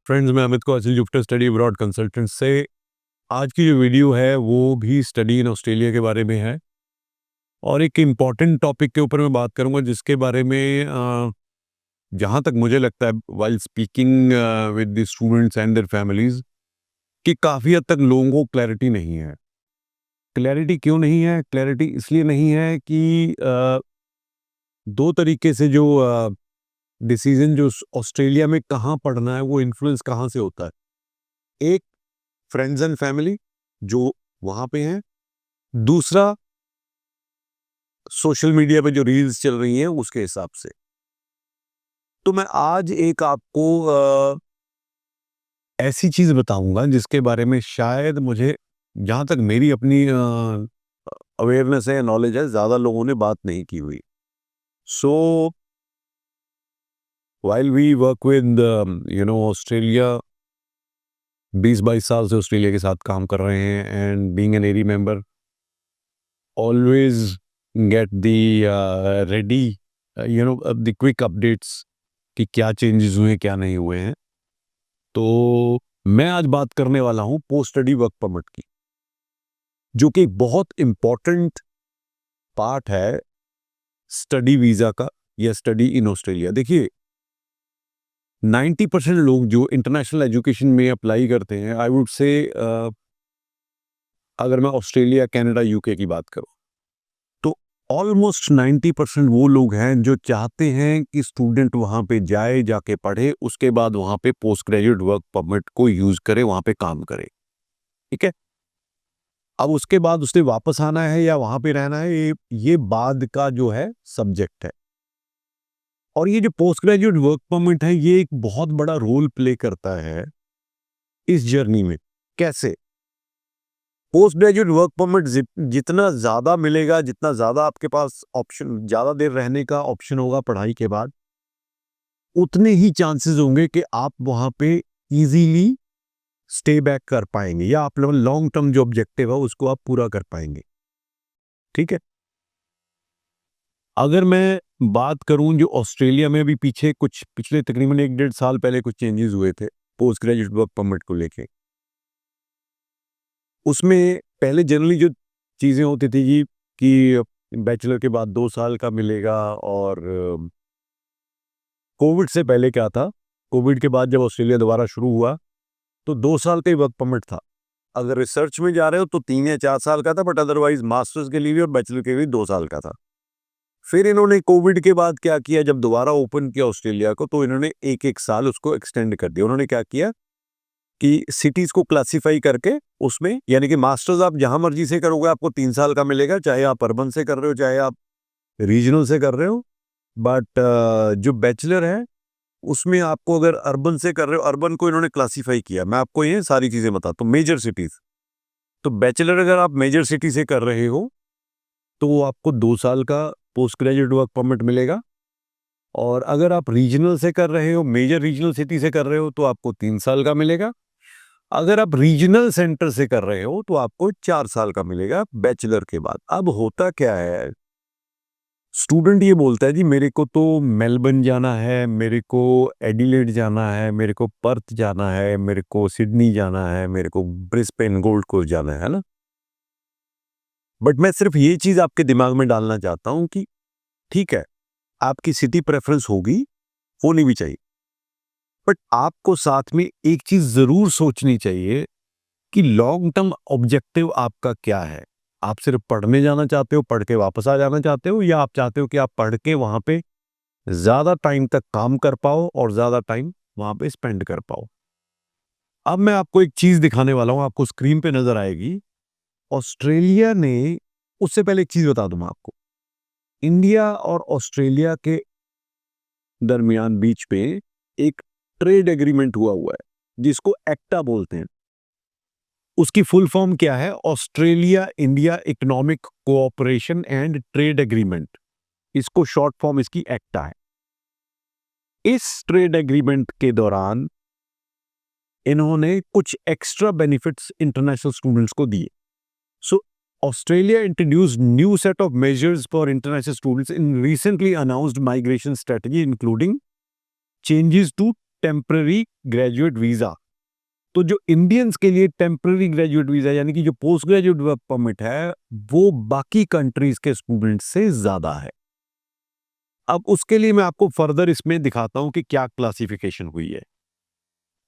Friends, मैं अमित कौशल Jupiter study abroad consultant से आज की जो वीडियो है वो भी स्टडी इन ऑस्ट्रेलिया के बारे में है और एक इम्पॉर्टेंट टॉपिक के ऊपर मैं बात करूंगा जिसके बारे में जहां तक मुझे लगता है while speaking with the students and their families कि काफ़ी हद तक लोगों को क्लैरिटी नहीं है। क्लैरिटी क्यों नहीं है? क्लैरिटी इसलिए नहीं है कि दो तरीके से जो डिसीजन जो ऑस्ट्रेलिया में कहाँ पढ़ना है वो इन्फ्लुएंस कहाँ से होता है। एक, फ्रेंड्स एंड फैमिली जो वहां पे हैं। दूसरा, सोशल मीडिया पे जो रील्स चल रही हैं उसके हिसाब से। तो मैं आज एक आपको ऐसी चीज बताऊंगा जिसके बारे में शायद मुझे, जहां तक मेरी अपनी अवेयरनेस है, नॉलेज है, ज्यादा लोगों ने बात नहीं की हुई। So while we work with Australia, 20-22 साल से ऑस्ट्रेलिया के साथ काम कर रहे हैं and being an airy member always get the ready the quick updates कि क्या चेंजेस हुए क्या नहीं हुए हैं। तो मैं आज बात करने वाला हूं पोस्ट स्टडी वर्क परमिट की, जो कि एक बहुत इंपॉर्टेंट पार्ट है स्टडी वीजा का या स्टडी इन ऑस्ट्रेलिया। देखिए, 90% लोग जो इंटरनेशनल एजुकेशन में अप्लाई करते हैं, आई वुड से अगर मैं ऑस्ट्रेलिया, कनाडा, यूके की बात करूं तो ऑलमोस्ट 90% वो लोग हैं जो चाहते हैं कि स्टूडेंट वहां पे जाए, जाके पढ़े, उसके बाद वहां पे पोस्ट ग्रेजुएट वर्क परमिट को यूज करे, वहां पे काम करे। ठीक है, अब उसके बाद उसने वापस आना है या वहां पे रहना है, ये बाद का जो है सब्जेक्ट है। और ये जो पोस्ट ग्रेजुएट वर्क परमिट है ये एक बहुत बड़ा रोल प्ले करता है इस जर्नी में। कैसे? पोस्ट ग्रेजुएट वर्क परमिट जितना ज्यादा मिलेगा, जितना ज्यादा आपके पास ऑप्शन, ज्यादा देर रहने का ऑप्शन होगा पढ़ाई के बाद, उतने ही चांसेस होंगे कि आप वहां पे इजीली स्टे बैक कर पाएंगे या आप लॉन्ग टर्म जो ऑब्जेक्टिव है उसको आप पूरा कर पाएंगे। ठीक है, अगर मैं बात करूं जो ऑस्ट्रेलिया में भी पिछले तकरीबन 1-1.5 साल पहले कुछ चेंजेस हुए थे पोस्ट ग्रेजुएट वर्क परमिट को लेके। उसमें पहले जनरली जो चीज़ें होती थी कि बैचलर के बाद 2 साल का मिलेगा, और कोविड से पहले क्या था, कोविड के बाद जब ऑस्ट्रेलिया दोबारा शुरू हुआ तो 2 साल का ही वर्क परमिट था। अगर रिसर्च में जा रहे हो तो 3 या 4 साल का था, बट अदरवाइज मास्टर्स के लिए भी और बैचलर के लिए 2 साल का था। फिर इन्होंने कोविड के बाद क्या किया, जब दोबारा ओपन किया ऑस्ट्रेलिया को तो इन्होंने 1-1 साल उसको एक्सटेंड कर दिया। उन्होंने क्या किया कि सिटीज को क्लासिफाई करके उसमें, यानी कि मास्टर्स आप जहां मर्जी से करोगे आपको 3 साल का मिलेगा, चाहे आप अर्बन से कर रहे हो चाहे आप रीजनल से कर रहे हो। बट जो बैचलर है उसमें आपको, अगर अर्बन से कर रहे हो, अर्बन को इन्होंने क्लासिफाई किया। मैं आपको ये सारी चीजें बताता हूँ। मेजर सिटीज, तो बैचलर अगर आप मेजर सिटी से कर रहे हो तो आपको 2 साल का पोस्ट ग्रेजुएट वर्क परमिट मिलेगा, और अगर आप रीजनल से कर रहे हो, मेजर रीजनल सिटी से कर रहे हो, तो आपको 3 साल का मिलेगा। अगर आप रीजनल सेंटर से कर रहे हो तो आपको 4 साल का मिलेगा बैचलर के बाद। अब होता क्या है, स्टूडेंट ये बोलता है जी मेरे को तो मेलबर्न जाना है, मेरे को एडिलेड जाना है, मेरे को पर्थ जाना है, मेरे को सिडनी जाना है, मेरे को ब्रिस्बेन, गोल्ड कोस्ट जाना है ना। बट मैं सिर्फ ये चीज आपके दिमाग में डालना चाहता हूं कि ठीक है, आपकी सिटी प्रेफरेंस होगी, होनी भी चाहिए, बट आपको साथ में एक चीज जरूर सोचनी चाहिए कि लॉन्ग टर्म ऑब्जेक्टिव आपका क्या है। आप सिर्फ पढ़ने जाना चाहते हो, पढ़ के वापस आ जाना चाहते हो, या आप चाहते हो कि आप पढ़ के वहां पे ज्यादा टाइम तक काम कर पाओ और ज्यादा टाइम वहां पे स्पेंड कर पाओ। अब मैं आपको एक चीज दिखाने वाला हूं, आपको स्क्रीन पे नजर आएगी। ऑस्ट्रेलिया ने, उससे पहले एक चीज बता दूं मैं आपको, इंडिया और ऑस्ट्रेलिया के दरमियान बीच पे एक ट्रेड एग्रीमेंट हुआ है जिसको एक्टा बोलते हैं। उसकी फुल फॉर्म क्या है? Australia India economic cooperation and trade agreement. इसको शॉर्ट फॉर्म इसकी एक्टा है। इस ट्रेड एग्रीमेंट के दौरान इन्होंने कुछ एक्स्ट्रा बेनिफिट्स इंटरनेशनल स्टूडेंट्स को दिए। So Australia introduced new set of measures for international students in recently announced migration strategy, including changes to temporary graduate visa. तो जो इंडियंस के लिए टेम्पररी ग्रेजुएट वीजा यानी कि जो पोस्ट ग्रेजुएट वर्क परमिट है वो बाकी कंट्रीज के स्टूडेंट से ज्यादा है। अब उसके लिए मैं आपको फर्दर इसमें दिखाता हूं कि क्या क्लासिफिकेशन हुई है।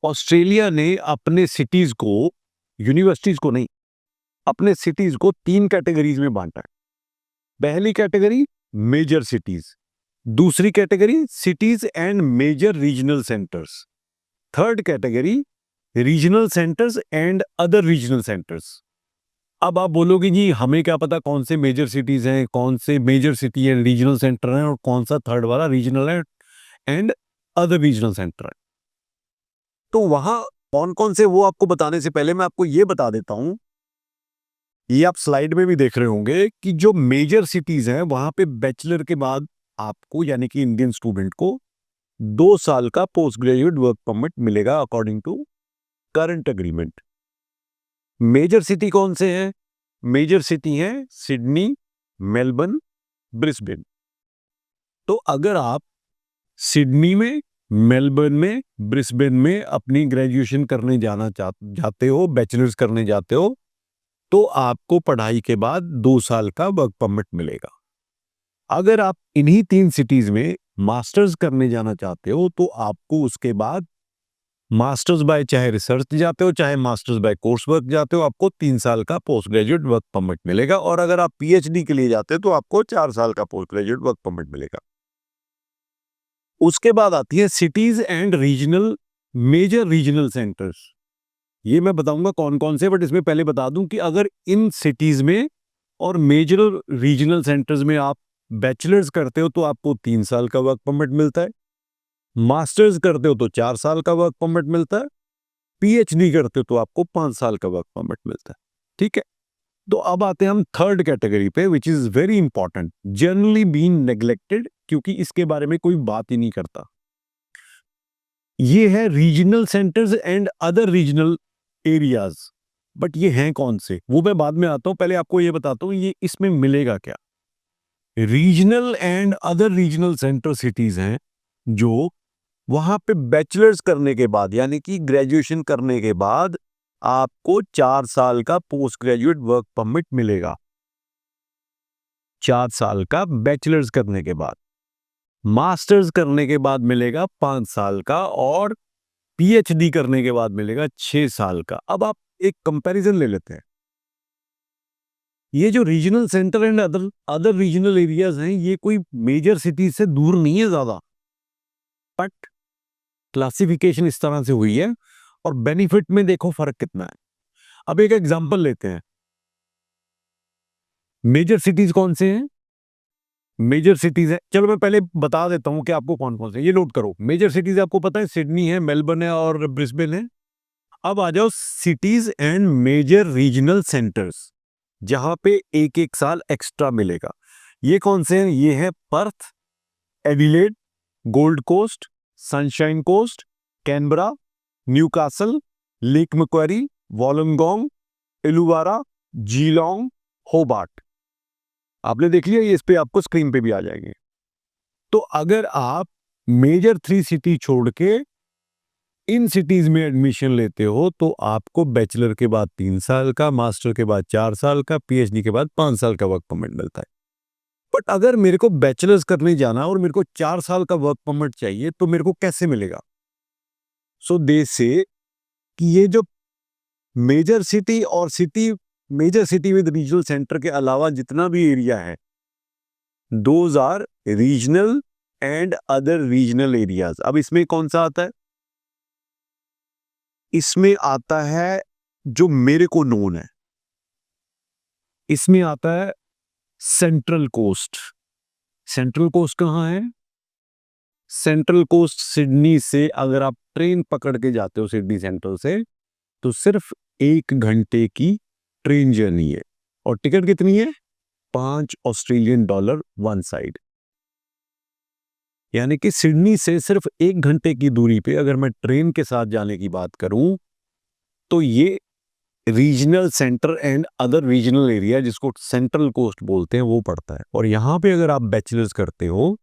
ऑस्ट्रेलिया ने अपने सिटीज को, यूनिवर्सिटीज को नहीं, अपने सिटीज को 3 कैटेगरीज में बांटा है। पहली कैटेगरी मेजर सिटीज, दूसरी category cities and major regional centres, third category regional centres and other regional centres. अब आप बोलोगे जी हमें क्या पता कौन से मेजर सिटीज हैं, कौन से major city and regional centre हैं और कौन सा थर्ड वाला रीजनल है एंड अदर रीजनल सेंटर है। तो वहां कौन कौन से, वो आपको बताने से पहले मैं आपको ये बता देता हूं, ये आप स्लाइड में भी देख रहे होंगे कि जो मेजर सिटीज हैं वहां पे बैचलर के बाद आपको यानी कि इंडियन स्टूडेंट को 2 साल का पोस्ट ग्रेजुएट वर्क परमिट मिलेगा according to current agreement. Major city कौन से हैं? मेजर सिटी हैं सिडनी, मेलबर्न, ब्रिस्बेन। तो अगर आप सिडनी में, मेलबर्न में, ब्रिस्बेन में अपनी ग्रेजुएशन करने जाते हो, बैचलर्स करने जाते हो, तो आपको पढ़ाई के बाद 2 साल का वर्क परमिट मिलेगा। अगर आप इन्हीं 3 सिटीज में मास्टर्स करने जाना चाहते हो तो आपको उसके बाद मास्टर्स बाय चाहे रिसर्च जाते हो चाहे मास्टर्स बाय कोर्स वर्क जाते हो, आपको 3 साल का पोस्ट ग्रेजुएट वर्क परमिट मिलेगा। और अगर आप पीएचडी के लिए जाते हो तो आपको 4 साल का पोस्ट ग्रेजुएट वर्क परमिट मिलेगा। उसके बाद आती है cities and regional, major regional centres. ये मैं बताऊंगा कौन कौन से, बट इसमें पहले बता दूं कि अगर इन सिटीज में और मेजर रीजनल सेंटर्स में आप बैचलर्स करते हो तो आपको 3 साल का वर्क परमिट मिलता है, मास्टर्स करते हो तो 4 साल का वर्क परमिट मिलता है, पीएचडी करते हो तो आपको 5 साल का वर्क परमिट मिलता है। ठीक है, तो अब आते हैं हम थर्ड कैटेगरी पे, which is very important, generally been neglected, क्योंकि इसके बारे में कोई बात ही नहीं करता। ये है regional centres and other regional areas. But ये हैं कौन से वो मैं बाद में आता हूं, पहले आपको ये बताता हूं ये इसमें मिलेगा क्या। Regional and other regional centre cities हैं जो वहां पे बैचलर्स करने के बाद यानी कि ग्रेजुएशन करने के बाद आपको 4 साल का पोस्ट ग्रेजुएट वर्क परमिट मिलेगा। 4 साल का बैचलर्स करने के बाद, मास्टर्स करने के बाद मिलेगा 5 साल का और पीएचडी करने के बाद मिलेगा 6 साल का। अब आप एक कंपैरिजन ले लेते हैं। ये जो regional centre and other regional areas हैं ये कोई मेजर सिटी से दूर नहीं है ज्यादा, बट क्लासिफिकेशन इस तरह से हुई है और बेनिफिट में देखो फर्क कितना है। अब एक एग्जांपल लेते हैं। मेजर सिटीज कौन से हैं? मेजर सिटीज है, चलो मैं पहले बता देता हूं कि आपको कौन कौन से, ये नोट करो। मेजर सिटीज आपको पता है सिडनी है, मेलबर्न है और ब्रिस्बेन है। अब आ जाओ cities and major regional centres जहां पे एक एक साल एक्स्ट्रा मिलेगा। ये कौन से हैं? ये है Perth, Adelaide, Gold Coast, Sunshine Coast, Canberra, Newcastle, Lake Macquarie, Wollongong, Illawarra, Geelong, Hobart. आपने देख लिया, ये इस पे आपको स्क्रीन पे भी आ जाएंगे। तो अगर आप मेजर 3 सिटी छोड़ के इन सिटीज में एडमिशन लेते हो तो आपको बैचलर के बाद 3 साल का, मास्टर के बाद 4 साल का, पीएचडी के बाद 5 साल का वर्क परमिट मिलता है। बट अगर मेरे को बैचलर्स करने जाना और मेरे को 4 साल का वर्क परमिट चाहिए तो मेरे को कैसे मिलेगा? सो दे से कि ये जो मेजर सिटी और major city with regional centre के अलावा जितना भी एरिया है, those are regional and other regional areas. अब इसमें कौन सा आता है? इसमें आता है जो मेरे को नोन है, इसमें आता है सेंट्रल कोस्ट। सेंट्रल कोस्ट कहां है? सेंट्रल कोस्ट सिडनी से अगर आप ट्रेन पकड़ के जाते हो सिडनी सेंट्रल से तो सिर्फ 1 घंटे की ट्रेन जर्नी है और टिकट कितनी है? $5 वन साइड। यानी कि सिडनी से सिर्फ 1 घंटे की दूरी पे अगर मैं ट्रेन के साथ जाने की बात करूं तो ये regional centre and other regional area जिसको सेंट्रल कोस्ट बोलते हैं वो पड़ता है। और यहां पे अगर आप बैचलर्स करते हो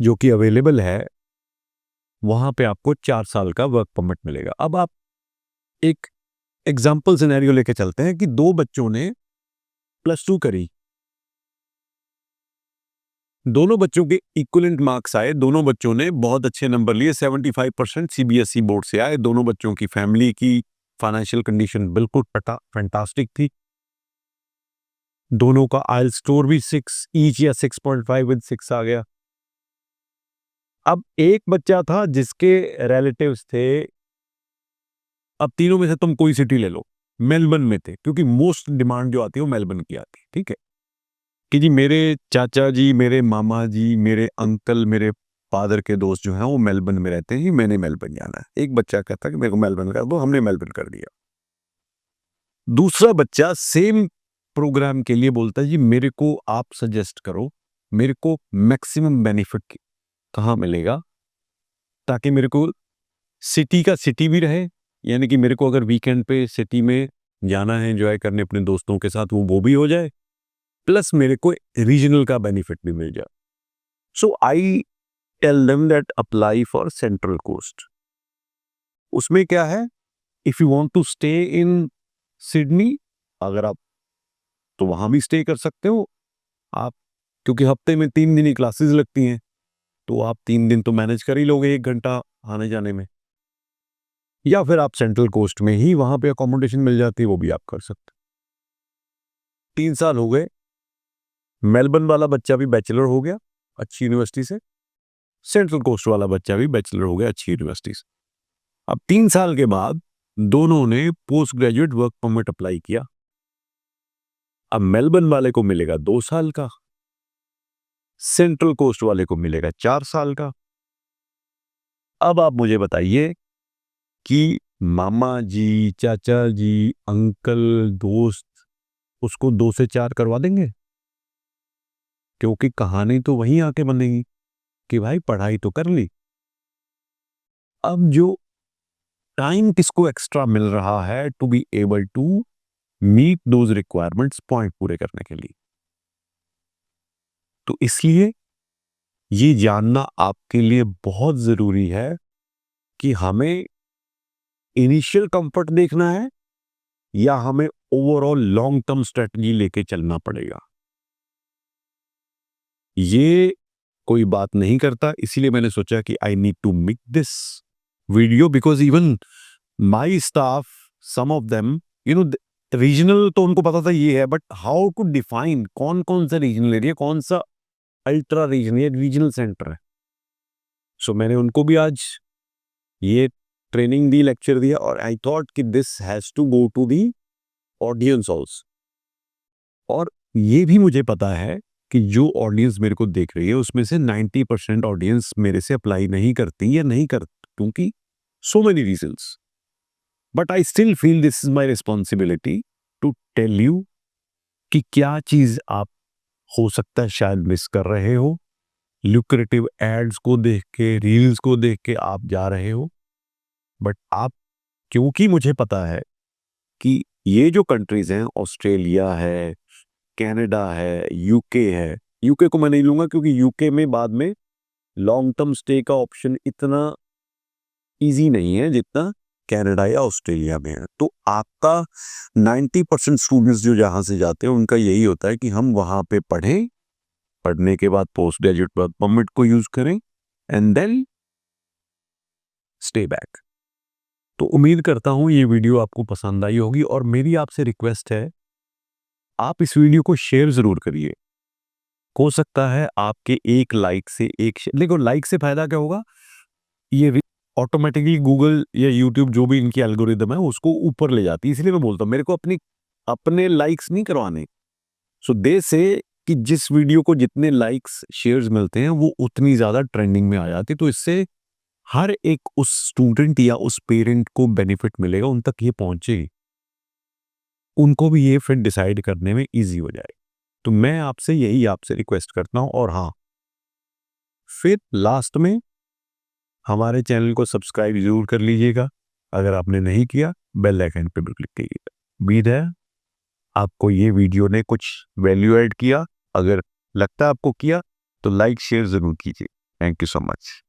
जो कि अवेलेबल है वहां पे आपको 4 साल का वर्क परमिट मिलेगा। अब आप एक एग्जाम्पल सिनेरियो लेके चलते हैं कि दो बच्चों ने +2 करी, दोनों बच्चों के इक्विवेलेंट मार्क्स आए, दोनों बच्चों ने बहुत अच्छे नंबर लिए, 75% सीबीएसई बोर्ड से आए, दोनों बच्चों की फैमिली की फाइनेंशियल कंडीशन बिल्कुल फैंटास्टिक थी, दोनों का आइल्स स्कोर भी 6 ईच या 6.5 विद 6 आ गया। अब एक बच्चा था जिसके रिलेटिव्स थे, अब तीनों में से तुम कोई सिटी ले लो, मेलबर्न में थे, क्योंकि मोस्ट डिमांड जो आती है वो मेलबर्न की आती है, ठीक है, कि जी मेरे चाचा जी, मेरे मामा जी, मेरे अंकल, मेरे फादर के दोस्त जो हैं वो मेलबर्न में रहते हैं, मैंने मेलबर्न जाना है। एक बच्चा कहता कि मेरे को मेलबर्न कर दो, हमने मेलबर्न कर दिया। दूसरा बच्चा सेम प्रोग्राम के लिए बोलता है जी मेरे को आप सजेस्ट करो, मेरे को मैक्सिमम बेनिफिट कहाँ मिलेगा ताकि मेरे को सिटी का सिटी भी रहे, यानी कि मेरे को अगर वीकेंड पे सिटी में जाना है एंजॉय करने अपने दोस्तों के साथ, वो भी हो जाए, प्लस मेरे को रीजनल का बेनिफिट भी मिल जाए। So I tell them that apply for Central Coast. उसमें क्या है, if you want to stay in Sydney, अगर आप तो वहां भी स्टे कर सकते हो आप, क्योंकि हफ्ते में 3 दिन ही क्लासेस लगती हैं, तो आप 3 दिन तो मैनेज कर ही लोगे 1 घंटा आने जाने में, या फिर आप सेंट्रल कोस्ट में ही वहां पे अकोमोडेशन मिल जाती है, वो भी आप कर सकते। 3 साल हो गए, मेलबर्न वाला बच्चा भी बैचलर हो गया अच्छी यूनिवर्सिटी से, सेंट्रल कोस्ट वाला बच्चा भी बैचलर हो गया अच्छी यूनिवर्सिटी से। अब 3 साल के बाद दोनों ने post graduate work permit apply किया। अब मेलबर्न वाले को मिलेगा 2 साल का, सेंट्रल कोस्ट वाले को मिलेगा 4 साल का। अब आप मुझे बताइए कि मामा जी, चाचा जी, अंकल, दोस्त उसको 2 से 4 करवा देंगे? क्योंकि कहानी तो वहीं आके बनेगी कि भाई पढ़ाई तो कर ली, अब जो टाइम किसको एक्स्ट्रा मिल रहा है to be able to meet those requirements, point पूरे करने के लिए। तो इसलिए ये जानना आपके लिए बहुत जरूरी है कि हमें इनिशियल कंफर्ट देखना है या हमें ओवरऑल लॉन्ग टर्म स्ट्रेटजी लेके चलना पड़ेगा। ये कोई बात नहीं करता, इसीलिए मैंने सोचा कि I need to make this video because even my staff, some of them, you know, regional तो उनको पता था ये है, बट हाउ टू डिफाइन कौन कौन सा रीजनल एरिया, कौन सा अल्ट्रा रीजनल रीजनल सेंटर है। सो मैंने उनको भी आज ये ट्रेनिंग दी, लेक्चर दिया, और आई थॉट कि this has to go to the audience also. और ये भी मुझे पता है कि जो ऑडियंस मेरे को देख रही है उसमें से 90% ऑडियंस मेरे से अप्लाई नहीं करती या नहीं करती, क्योंकि so many reasons, but I still feel this is my responsibility to tell you कि क्या चीज आप हो सकता है शायद मिस कर रहे हो। ल्यूक्रेटिव एड्स को देख के, रील्स को देख के आप जा रहे हो, बट आप, क्योंकि मुझे पता है कि ये जो कंट्रीज हैं, ऑस्ट्रेलिया है, कनाडा है, यूके है, यूके को मैं नहीं लूंगा क्योंकि यूके में बाद में लॉन्ग टर्म स्टे का ऑप्शन इतना इजी नहीं है जितना कनाडा या ऑस्ट्रेलिया में है। तो आपका 90% स्टूडेंट्स जो जहां से जाते हैं उनका यही होता है कि हम वहां पे पढ़ें, पढ़ने के बाद पोस्ट ग्रेजुएट वर्क परमिट को यूज करें एंड देन स्टे बैक। तो उम्मीद करता हूं ये वीडियो आपको पसंद आई होगी, और मेरी आपसे रिक्वेस्ट है आप इस वीडियो को शेयर जरूर करिए। हो सकता है आपके एक लाइक से, देखो लाइक से फायदा क्या होगा, ये ऑटोमेटिकली गूगल या यूट्यूब जो भी इनकी एल्गोरिदम है उसको ऊपर ले जाती है, इसलिए मैं बोलता हूं मेरे को अपने लाइक्स नहीं करवाने। सो दे से कि जिस वीडियो को जितने लाइक्स शेयर्स मिलते हैं वो उतनी ज्यादा ट्रेंडिंग में आ जाती है, तो इससे हर एक उस स्टूडेंट या उस पेरेंट को बेनिफिट मिलेगा, उन तक ये पहुंचेगी, उनको भी ये फिर डिसाइड करने में इजी हो जाए। तो मैं आपसे रिक्वेस्ट करता हूं, और हाँ, फिर लास्ट में हमारे चैनल को सब्सक्राइब जरूर कर लीजिएगा, अगर आपने नहीं किया बेल आइकन पे भी क्लिक कीजिएगा। उम्मीद है आपको ये वीडियो ने कुछ वैल्यू ऐड किया, अगर लगता है आपको किया तो लाइक शेयर जरूर कीजिए। Thank you so much.